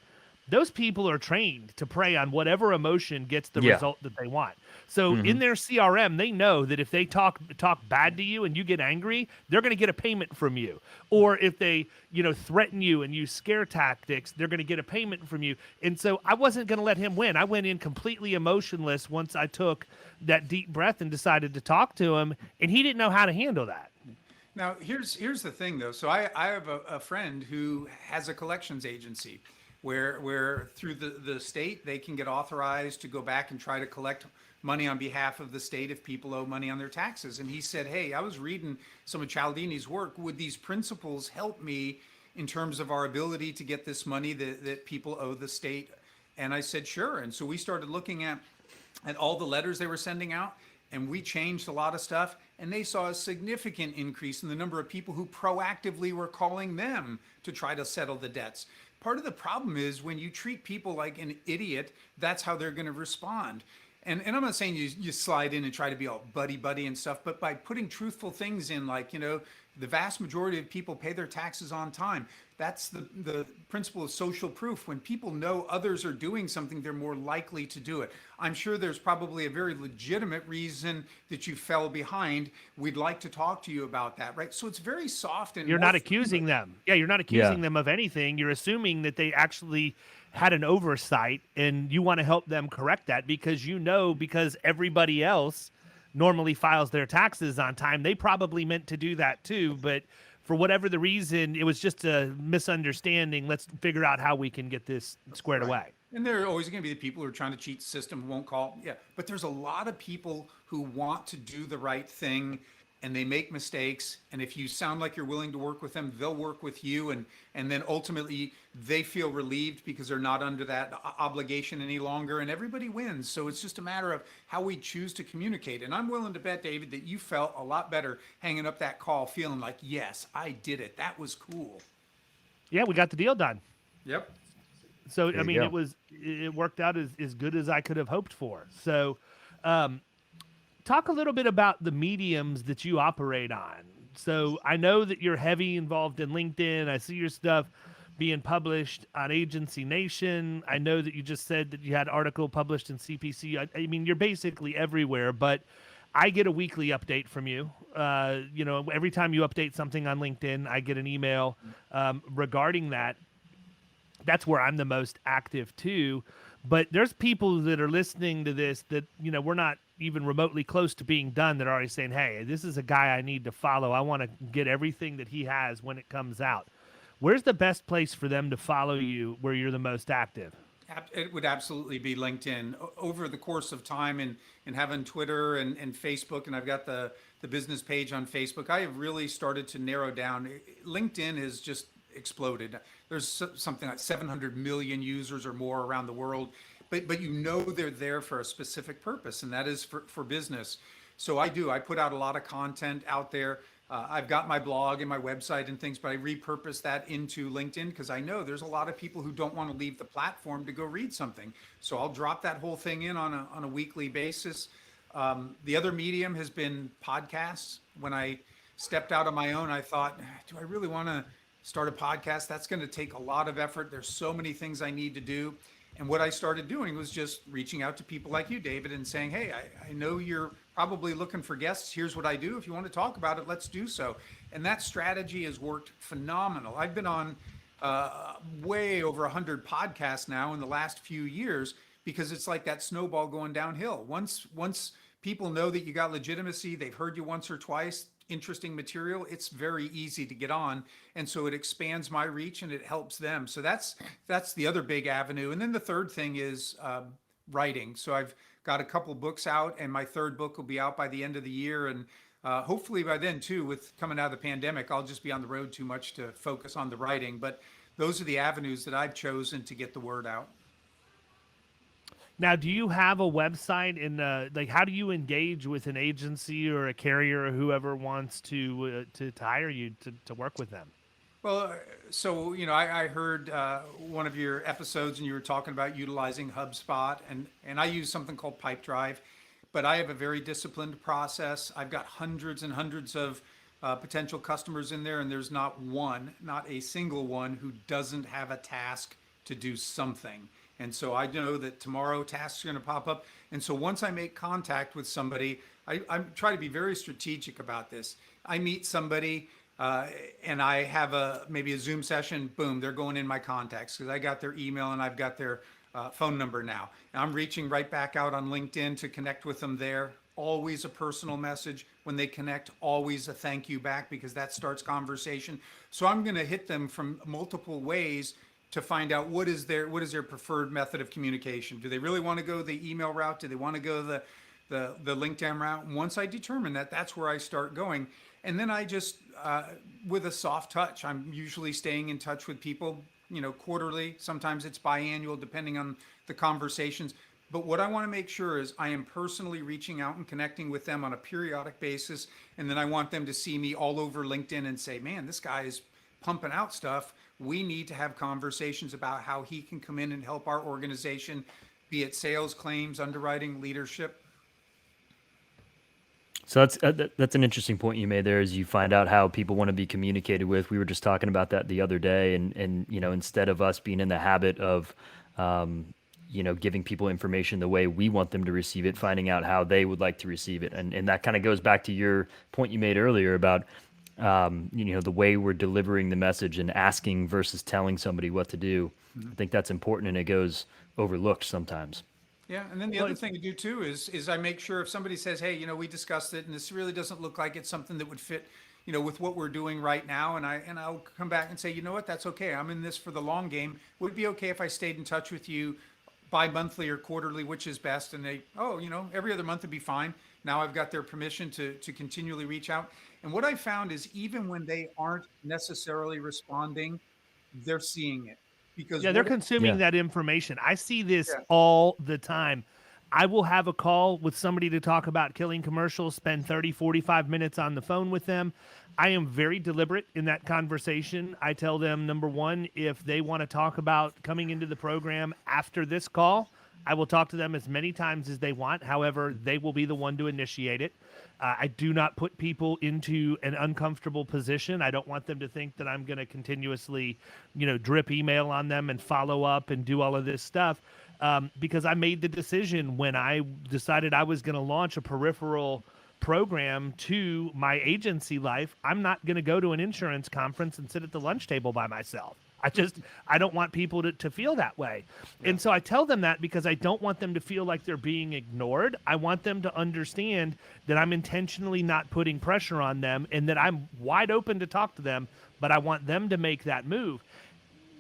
those people are trained to prey on whatever emotion gets the result that they want. So in their CRM, they know that if they talk bad to you and you get angry, they're going to get a payment from you. Or if they, threaten you and use scare tactics, they're going to get a payment from you. And so I wasn't going to let him win. I went in completely emotionless once I took that deep breath and decided to talk to him, and he didn't know how to handle that. Now, here's the thing, though. So I have a friend who has a collections agency where through the state, they can get authorized to go back and try to collect money on behalf of the state if people owe money on their taxes. And he said, hey, I was reading some of Cialdini's work. Would these principles help me in terms of our ability to get this money that people owe the state? And I said, sure. And so we started looking at all the letters they were sending out, and we changed a lot of stuff, and they saw a significant increase in the number of people who proactively were calling them to try to settle the debts. Part of the problem is when you treat people like an idiot, that's how they're going to respond. And I'm not saying you slide in and try to be all buddy and stuff, but by putting truthful things in, like, the vast majority of people pay their taxes on time. That's the principle of social proof. When people know others are doing something, they're more likely to do it. I'm sure there's probably a very legitimate reason that you fell behind. We'd like to talk to you about that, right? So it's very soft and You're more not accusing them. Yeah, you're not accusing them of anything. You're assuming that they actually had an oversight and you want to help them correct that because everybody else normally files their taxes on time. They probably meant to do that too, but for whatever the reason, it was just a misunderstanding. Let's figure out how we can get this squared away. And there are always going to be the people who are trying to cheat the system, who won't call. Yeah, but there's a lot of people who want to do the right thing and they make mistakes. And if you sound like you're willing to work with them, they'll work with you. And then ultimately they feel relieved because they're not under that obligation any longer, and everybody wins. So it's just a matter of how we choose to communicate. And I'm willing to bet, David, that you felt a lot better hanging up that call, feeling like, yes, I did it. That was cool. Yeah, we got the deal done. Yep. So, There I you mean, go. it worked out as good as I could have hoped for. So, talk a little bit about the mediums that you operate on. So I know that you're heavy involved in LinkedIn. I see your stuff being published on Agency Nation. I know that you just said that you had an article published in CPC. I mean, you're basically everywhere, but I get a weekly update from you. Every time you update something on LinkedIn, I get an email regarding that. That's where I'm the most active too. But there's people that are listening to this that, we're not even remotely close to being done that are already saying, hey, this is a guy I need to follow. I want to get everything that he has when it comes out. Where's the best place for them to follow you where you're the most active? It would absolutely be LinkedIn. Over the course of time and having Twitter and Facebook, and I've got the business page on Facebook, I have really started to narrow down. LinkedIn has just exploded. There's something like 700 million users or more around the world, but they're there for a specific purpose, and that is for business. So I put out a lot of content out there. I've got my blog and my website and things, but I repurpose that into LinkedIn because I know there's a lot of people who don't want to leave the platform to go read something. So I'll drop that whole thing in on a weekly basis. The other medium has been podcasts. When I stepped out on my own, I thought, do I really want to start a podcast? That's going to take a lot of effort. There's so many things I need to do. And what I started doing was just reaching out to people like you, David, and saying, hey, I know you're probably looking for guests. Here's what I do. If you want to talk about it, let's do so. And that strategy has worked phenomenal. I've been on way over 100 podcasts now in the last few years because it's like that snowball going downhill. Once people know that you got legitimacy, they've heard you once or twice, interesting material, it's very easy to get on. And so it expands my reach and it helps them. So that's the other big avenue. And then the third thing is writing. So I've got a couple books out, and my third book will be out by the end of the year. And hopefully by then too, with coming out of the pandemic, I'll just be on the road too much to focus on the writing. But those are the avenues that I've chosen to get the word out. Now, do you have a website? How do you engage with an agency or a carrier or whoever wants to hire you to work with them? Well, so, I heard one of your episodes and you were talking about utilizing HubSpot, and I use something called Pipedrive, but I have a very disciplined process. I've got hundreds and hundreds of potential customers in there, and there's not a single one who doesn't have a task to do something. And so I know that tomorrow tasks are going to pop up. And so once I make contact with somebody, I try to be very strategic about this. I meet somebody and I have maybe a Zoom session, boom, they're going in my contacts because I got their email and I've got their phone number now. And I'm reaching right back out on LinkedIn to connect with them there. Always a personal message. When they connect, always a thank you back because that starts conversation. So I'm going to hit them from multiple ways to find out what is their preferred method of communication. Do they really want to go the email route? Do they want to go the LinkedIn route? And once I determine that, that's where I start going. And then I just, with a soft touch, I'm usually staying in touch with people, quarterly. Sometimes it's biannual, depending on the conversations. But what I want to make sure is I am personally reaching out and connecting with them on a periodic basis. And then I want them to see me all over LinkedIn and say, man, this guy is pumping out stuff. We need to have conversations about how he can come in and help our organization, be it sales, claims, underwriting, leadership. So that's an interesting point you made there. Is you find out how people want to be communicated with. We were just talking about that the other day, and instead of us being in the habit of giving people information the way we want them to receive it, finding out how they would like to receive it, and that kind of goes back to your point you made earlier about the way we're delivering the message and asking versus telling somebody what to do. I think that's important, and it goes overlooked sometimes. Yeah, and then the other thing to do too is I make sure if somebody says, "Hey, we discussed it, and this really doesn't look like it's something that would fit, with what we're doing right now," and I'll come back and say, "You know what? That's okay. I'm in this for the long game. Would it be okay if I stayed in touch with you bi-monthly or quarterly, which is best?" And they, "Oh, every other month would be fine." Now I've got their permission to continually reach out. And what I found is even when they aren't necessarily responding, they're seeing it because Yeah, they're consuming that information. I see this Yeah. all the time. I will have a call with somebody to talk about killing commercials, spend 30, 45 minutes on the phone with them. I am very deliberate in that conversation. I tell them, number one, if they want to talk about coming into the program after this call, I will talk to them as many times as they want. However, they will be the one to initiate it. I do not put people into an uncomfortable position. I don't want them to think that I'm going to continuously, drip email on them and follow up and do all of this stuff. Because I made the decision when I decided I was going to launch a peripheral program to my agency life. I'm not going to go to an insurance conference and sit at the lunch table by myself. I don't want people to feel that way. Yeah. And so I tell them that because I don't want them to feel like they're being ignored. I want them to understand that I'm intentionally not putting pressure on them and that I'm wide open to talk to them, but I want them to make that move.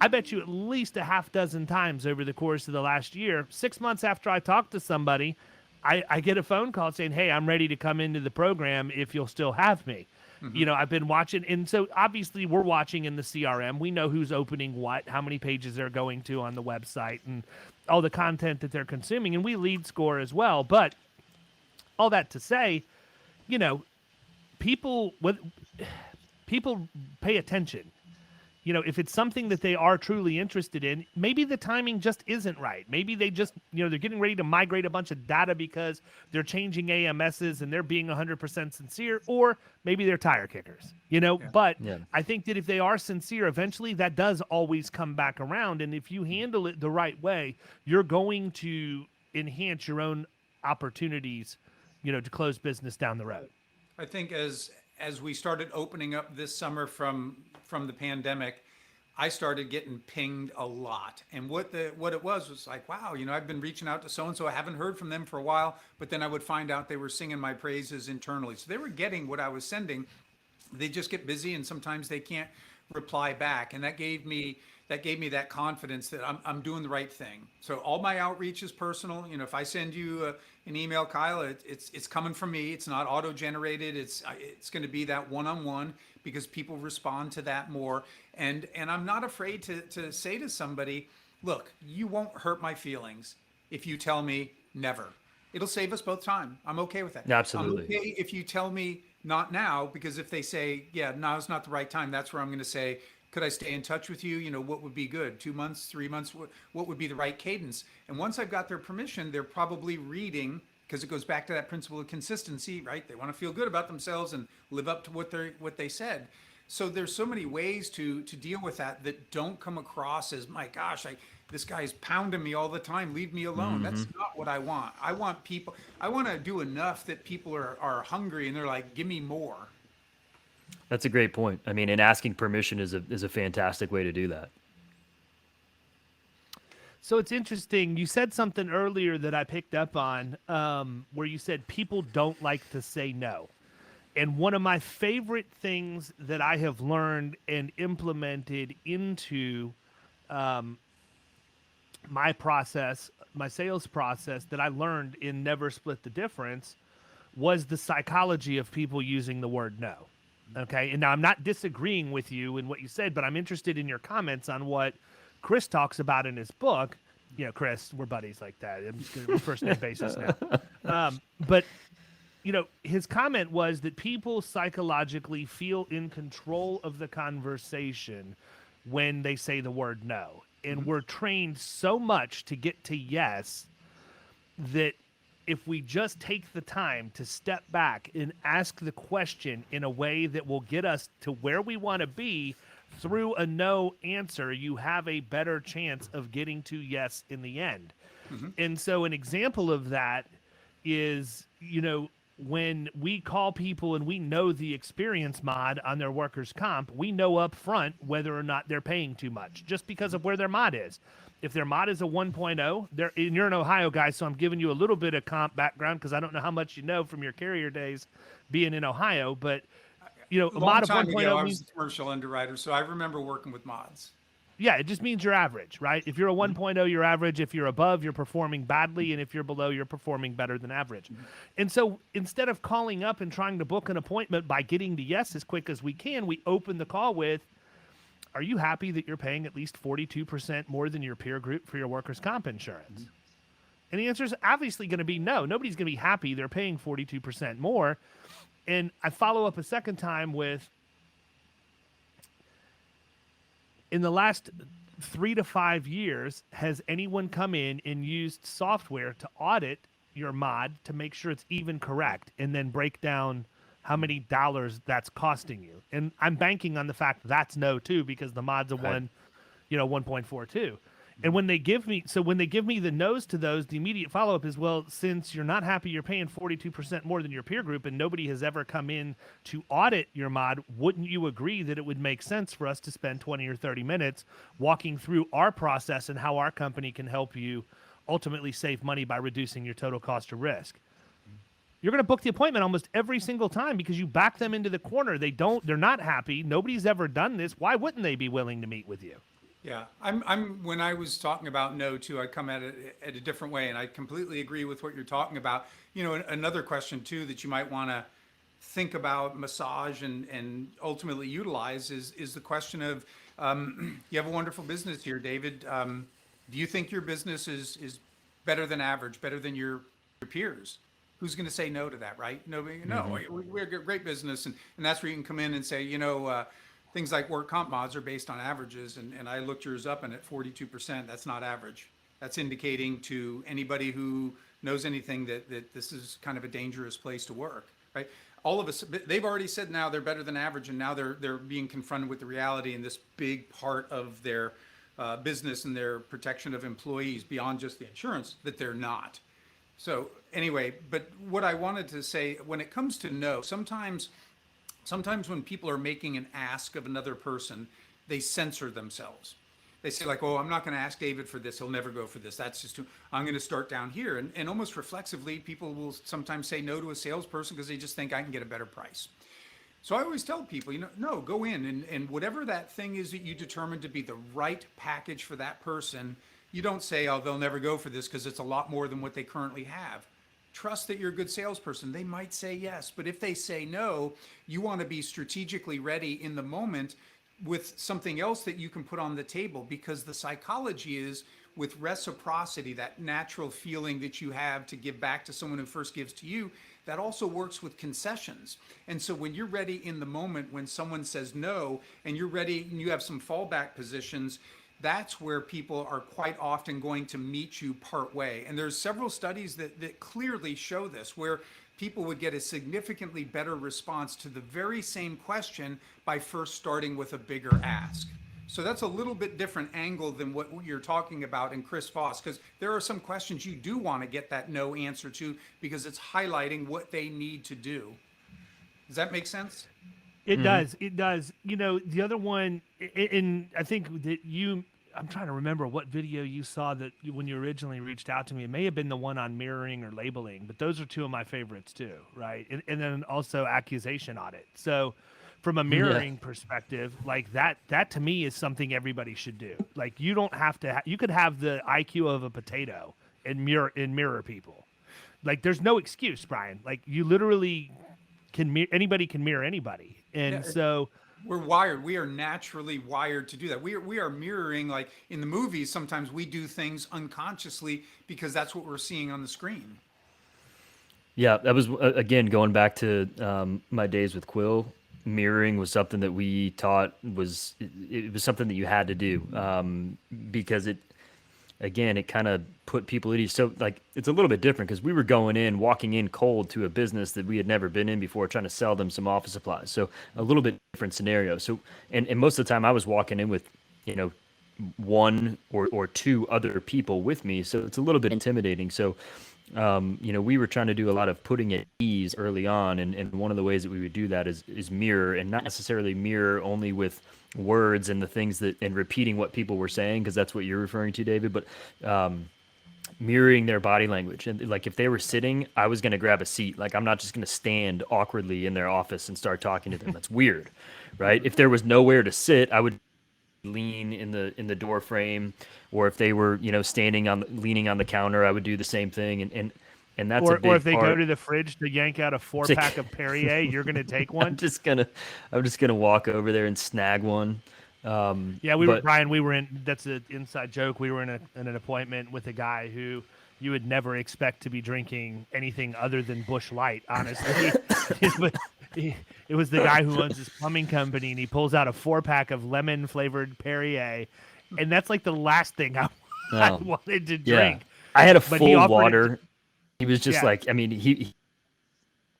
I bet you at least a half dozen times over the course of the last year, 6 months after I talk to somebody, I get a phone call saying, "Hey, I'm ready to come into the program if you'll still have me." Mm-hmm. I've been watching. And so obviously we're watching in the CRM. We know who's opening what, how many pages they're going to on the website and all the content that they're consuming. And we lead score as well. But all that to say, people pay attention. If it's something that they are truly interested in, maybe the timing just isn't right. Maybe they just, they're getting ready to migrate a bunch of data because they're changing AMSs and they're being 100% sincere, or maybe they're tire kickers, But I think that if they are sincere, eventually that does always come back around. And if you handle it the right way, you're going to enhance your own opportunities, to close business down the road. I think as we started opening up this summer from the pandemic, I started getting pinged a lot. And what it was like, wow, I've been reaching out to so-and-so. I haven't heard from them for a while, but then I would find out they were singing my praises internally. So they were getting what I was sending. They just get busy and sometimes they can't reply back. And that gave me that confidence that I'm doing the right thing. So all my outreach is personal. If I send you an email, Kyle, it's coming from me. It's not auto-generated. It's going to be that one-on-one because people respond to that more. And I'm not afraid to say to somebody, look, you won't hurt my feelings if you tell me never. It'll save us both time. I'm okay with that. Absolutely. I'm okay if you tell me not now, because if they say, yeah, now's not the right time, that's where I'm going to say, could I stay in touch with you? What would be good? 2 months, 3 months? What would be the right cadence? And once I've got their permission, they're probably reading, because it goes back to that principle of consistency, right? They want to feel good about themselves and live up to what they said. So there's so many ways to deal with that don't come across as, my gosh, this guy's pounding me all the time. Leave me alone. Mm-hmm. That's not what I want. I want to do enough that people are hungry and they're like, give me more. That's a great point. I mean, and asking permission is a fantastic way to do that. So it's interesting. You said something earlier that I picked up on, where you said people don't like to say no. And one of my favorite things that I have learned and implemented into my process, my sales process, that I learned in Never Split the Difference, was the psychology of people using the word no. Okay, and now I'm not disagreeing with you in what you said, but I'm interested in your comments on what Chris talks about in his book. Chris, we're buddies like that. I'm just going to first name basis now. But his comment was that people psychologically feel in control of the conversation when they say the word no, and we're trained so much to get to yes that if we just take the time to step back and ask the question in a way that will get us to where we want to be through a no answer, you have a better chance of getting to yes in the end. And so an example of that is, when we call people and we know the experience mod on their workers' comp, we know up front whether or not they're paying too much just because of where their mod is. If their mod is a 1.0, and you're an Ohio guy, so I'm giving you a little bit of comp background because I don't know how much you know from your carrier days being in Ohio, but a mod of 1.0 I means was a commercial underwriter, so I remember working with mods. yeah, it just means you're average, right? If you're a 1.0, you're average. If you're above, you're performing badly. And if you're below, you're performing better than average. And so instead of calling up and trying to book an appointment by getting to yes as quick as we can, we open the call with, are you happy that you're paying at least 42% more than your peer group for your workers' comp insurance? And the answer is obviously going to be no. Nobody's going to be happy they're paying 42% more. And I follow up a second time with, in the last 3 to 5 years, has anyone come in and used software to audit your mod to make sure it's even correct and then break down how many dollars that's costing you? And I'm banking on the fact that's no too, because the mod's a 1.42. And when they give me the no's to those, the immediate follow-up is, well, since you're not happy you're paying 42% more than your peer group and nobody has ever come in to audit your mod, wouldn't you agree that it would make sense for us to spend 20 or 30 minutes walking through our process and how our company can help you ultimately save money by reducing your total cost of risk? You're going to book the appointment almost every single time because you back them into the corner. They're not happy. Nobody's ever done this. Why wouldn't they be willing to meet with you? Yeah, I'm when I was talking about no too, I come at it at a different way, and I completely agree with what you're talking about. Another question too that you might want to think about, massage and ultimately utilize is the question of you have a wonderful business here, David. Do you think your business is better than average, better than your peers? Who's going to say no to that, right? Nobody. No, we're a great business, and that's where you can come in and say, things like work comp mods are based on averages, and I looked yours up, and at 42%, that's not average. That's indicating to anybody who knows anything that this is kind of a dangerous place to work, right? All of us, they've already said now they're better than average, and now they're being confronted with the reality in this big part of their business and their protection of employees beyond just the insurance that they're not. So anyway, but what I wanted to say, when it comes to no, sometimes when people are making an ask of another person, they censor themselves. They say like, oh, I'm not going to ask David for this. He'll never go for this. That's just too, I'm going to start down here. And almost reflexively, people will sometimes say no to a salesperson because they just think I can get a better price. So I always tell people, no, go in and whatever that thing is that you determine to be the right package for that person, you don't say, oh, they'll never go for this because it's a lot more than what they currently have. Trust that you're a good salesperson. They might say yes, but if they say no, you want to be strategically ready in the moment with something else that you can put on the table, because the psychology is with reciprocity, that natural feeling that you have to give back to someone who first gives to you, that also works with concessions. And so when you're ready in the moment, when someone says no, and you're ready and you have some fallback positions, that's where people are quite often going to meet you part way. And there's several studies that clearly show this, where people would get a significantly better response to the very same question by first starting with a bigger ask. So that's a little bit different angle than what you're talking about in Chris Voss, because there are some questions you do want to get that no answer to because it's highlighting what they need to do. Does that make sense? It does. It does. The other one, and I think that I'm trying to remember what video you saw that when you originally reached out to me. It may have been the one on mirroring or labeling, but those are two of my favorites too, right? And then also accusation audit. So from a mirroring perspective, like that to me is something everybody should do. Like you don't have to, you could have the IQ of a potato and mirror people. Like there's no excuse, Brian. Like you literally anybody can mirror anybody. And so we're wired. We are naturally wired to do that. We are mirroring, like in the movies, sometimes we do things unconsciously because that's what we're seeing on the screen. Yeah, that was, again, going back to my days with Quill, mirroring was something that we taught it was something that you had to do because again, it kind of put people at ease. So like, it's a little bit different because we were walking in cold to a business that we had never been in before, trying to sell them some office supplies. So a little bit different scenario. So, and most of the time I was walking in with, one or two other people with me. So it's a little bit intimidating. So, we were trying to do a lot of putting at ease early on. And one of the ways that we would do that is mirror, and not necessarily mirror only with words and the things and repeating what people were saying, because that's what you're referring to, David, but mirroring their body language. And like, if they were sitting, I was going to grab a seat. Like, I'm not just going to stand awkwardly in their office and start talking to them. That's weird, right? If there was nowhere to sit, I would lean in the door frame, or if they were leaning on the counter, I would do the same thing. And that's a big or if they part. go to the fridge to yank out a 4-pack of Perrier, you're gonna take one. I'm just gonna walk over there and snag one. Brian, we were in, that's an inside joke, we were in an appointment with a guy who you would never expect to be drinking anything other than Busch Light, honestly. But it was the guy who owns this plumbing company, and he pulls out a 4-pack of lemon flavored Perrier, and that's like the last thing I wanted to drink. I had a But full water. He was just like, I mean, he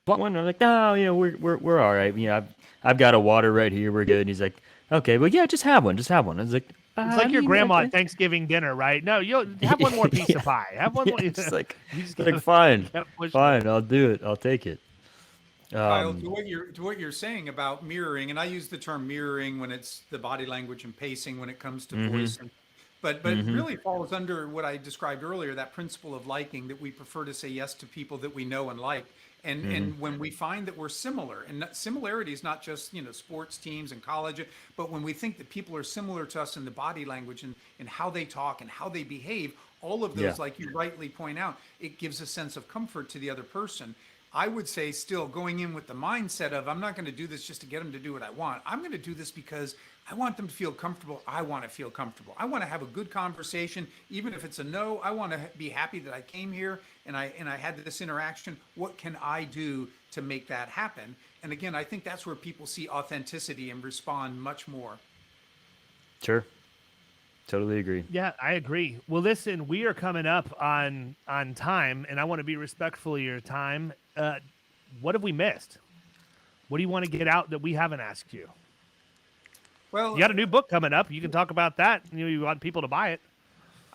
one. I'm like, no, we're all right. I've got a water right here. We're good. And he's like, okay, well, yeah, just have one. I was like, it's like your grandma at Thanksgiving dinner, right? No, you'll have one more piece of pie. Have one more. It's like, fine, I'll do it. I'll take it. Kyle, to what you're saying about mirroring, and I use the term mirroring when it's the body language and pacing when it comes to voice, but it really falls under what I described earlier, that principle of liking, that we prefer to say yes to people that we know and like. And when we find that we're similar, and similarity is not just sports teams and college, but when we think that people are similar to us in the body language and how they talk and how they behave, all of those, like you rightly point out, it gives a sense of comfort to the other person. I would say, still going in with the mindset of, I'm not going to do this just to get them to do what I want. I'm going to do this because I want them to feel comfortable. I want to feel comfortable. I want to have a good conversation. Even if it's a no, I want to be happy that I came here and I had this interaction. What can I do to make that happen? And again, I think that's where people see authenticity and respond much more. Sure. Totally agree. Yeah, I agree. Well, listen, we are coming up on time, and I want to be respectful of your time. What have we missed? What do you want to get out that we haven't asked you? Well, you got a new book coming up. You can talk about that. You want people to buy it.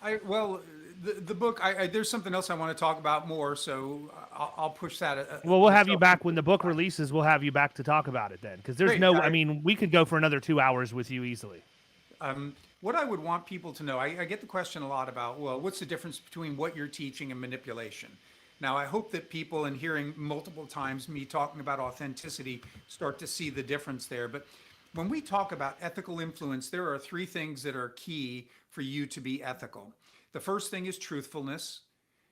The book, there's something else I want to talk about more, so I'll push that. Well, we'll have you back when the book releases. We'll have you back to talk about it then, because there's Great. We could go for another 2 hours with you easily. What I would want people to know, I get the question a lot about, well, what's the difference between what you're teaching and manipulation? Now, I hope that people, in hearing multiple times me talking about authenticity, start to see the difference there. But when we talk about ethical influence, there are 3 things that are key for you to be ethical. The first thing is truthfulness.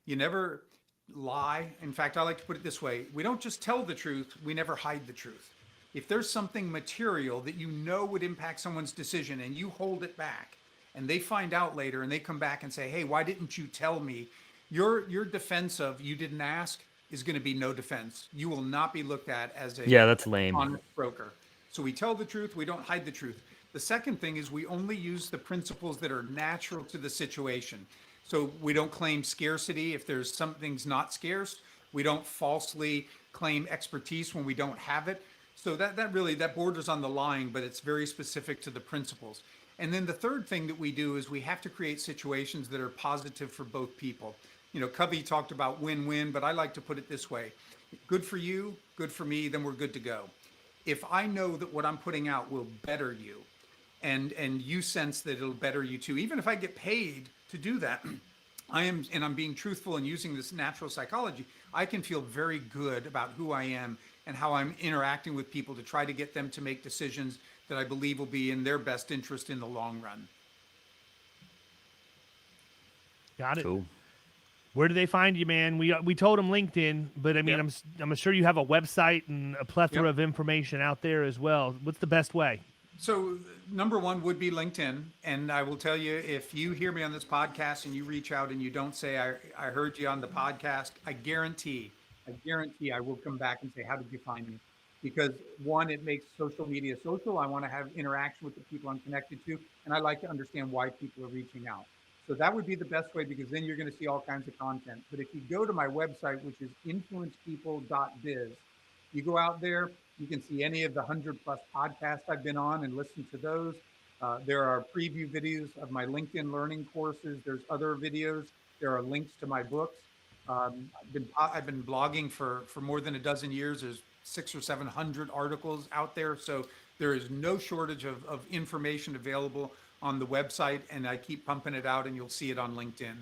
You never lie. In fact, I like to put it this way. We don't just tell the truth, we never hide the truth. If there's something material that would impact someone's decision and you hold it back and they find out later and they come back and say, hey, why didn't you tell me? Your defense of you didn't ask is going to be no defense. You will not be looked at as a that's lame honest broker. So we tell the truth. We don't hide the truth. The second thing is we only use the principles that are natural to the situation. So we don't claim scarcity if there's something's not scarce. We don't falsely claim expertise when we don't have it. So that borders on the lying, but it's very specific to the principles. And then the third thing that we do is we have to create situations that are positive for both people. Covey talked about win-win, but I like to put it this way. Good for you, good for me, then we're good to go. If I know that what I'm putting out will better you, and you sense that it'll better you too, even if I get paid to do that, I'm being truthful and using this natural psychology, I can feel very good about who I am and how I'm interacting with people to try to get them to make decisions that I believe will be in their best interest in the long run. Got it. Cool. Where do they find you, man? We told them LinkedIn, but I mean, I'm sure you have a website and a plethora of information out there as well. What's the best way? So number one would be LinkedIn. And I will tell you, if you hear me on this podcast and you reach out and you don't say, I heard you on the podcast, I guarantee I will come back and say, how did you find me? Because one, it makes social media social. I want to have interaction with the people I'm connected to. And I like to understand why people are reaching out. So that would be the best way, because then you're going to see all kinds of content. But if you go to my website, which is influencepeople.biz, you go out there, you can see any of the 100+ podcasts I've been on and listen to those. There are preview videos of my LinkedIn learning courses. There's other videos. There are links to my books. I've been blogging for more than a dozen years. There's 600 or 700 articles out there. So there is no shortage of information available on the website, and I keep pumping it out, and you'll see it on LinkedIn.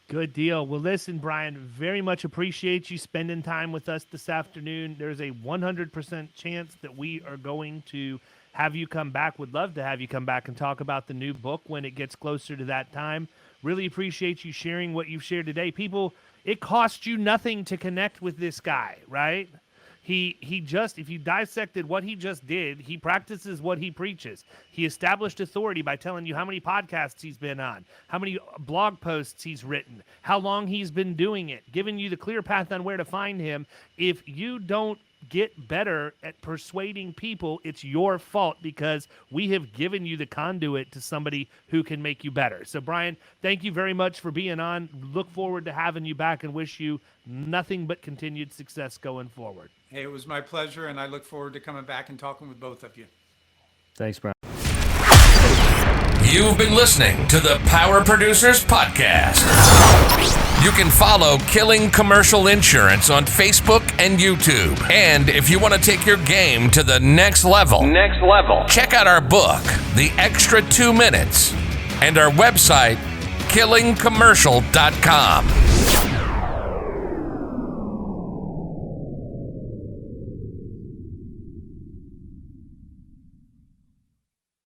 Good deal. Well, listen, Brian, very much appreciate you spending time with us this afternoon. There's a 100% chance that we are going to have you come back. Would love to have you come back and talk about the new book when it gets closer to that time. Really appreciate you sharing what you've shared today. People, it costs you nothing to connect with this guy, right? He just, if you dissected what he just did, he practices what he preaches. He established authority by telling you how many podcasts he's been on, how many blog posts he's written, how long he's been doing it, giving you the clear path on where to find him. If you don't get better at persuading people, it's your fault, because we have given you the conduit to somebody who can make you better. So, Brian, thank you very much for being on. Look forward to having you back and wish you nothing but continued success going forward. Hey, it was my pleasure, and I look forward to coming back and talking with both of you. Thanks, Brian. You've been listening to the Power Producers Podcast. You can follow Killing Commercial Insurance on Facebook and YouTube. And if you want to take your game to the next level, check out our book, The Extra 2 Minutes, and our website, killingcommercial.com.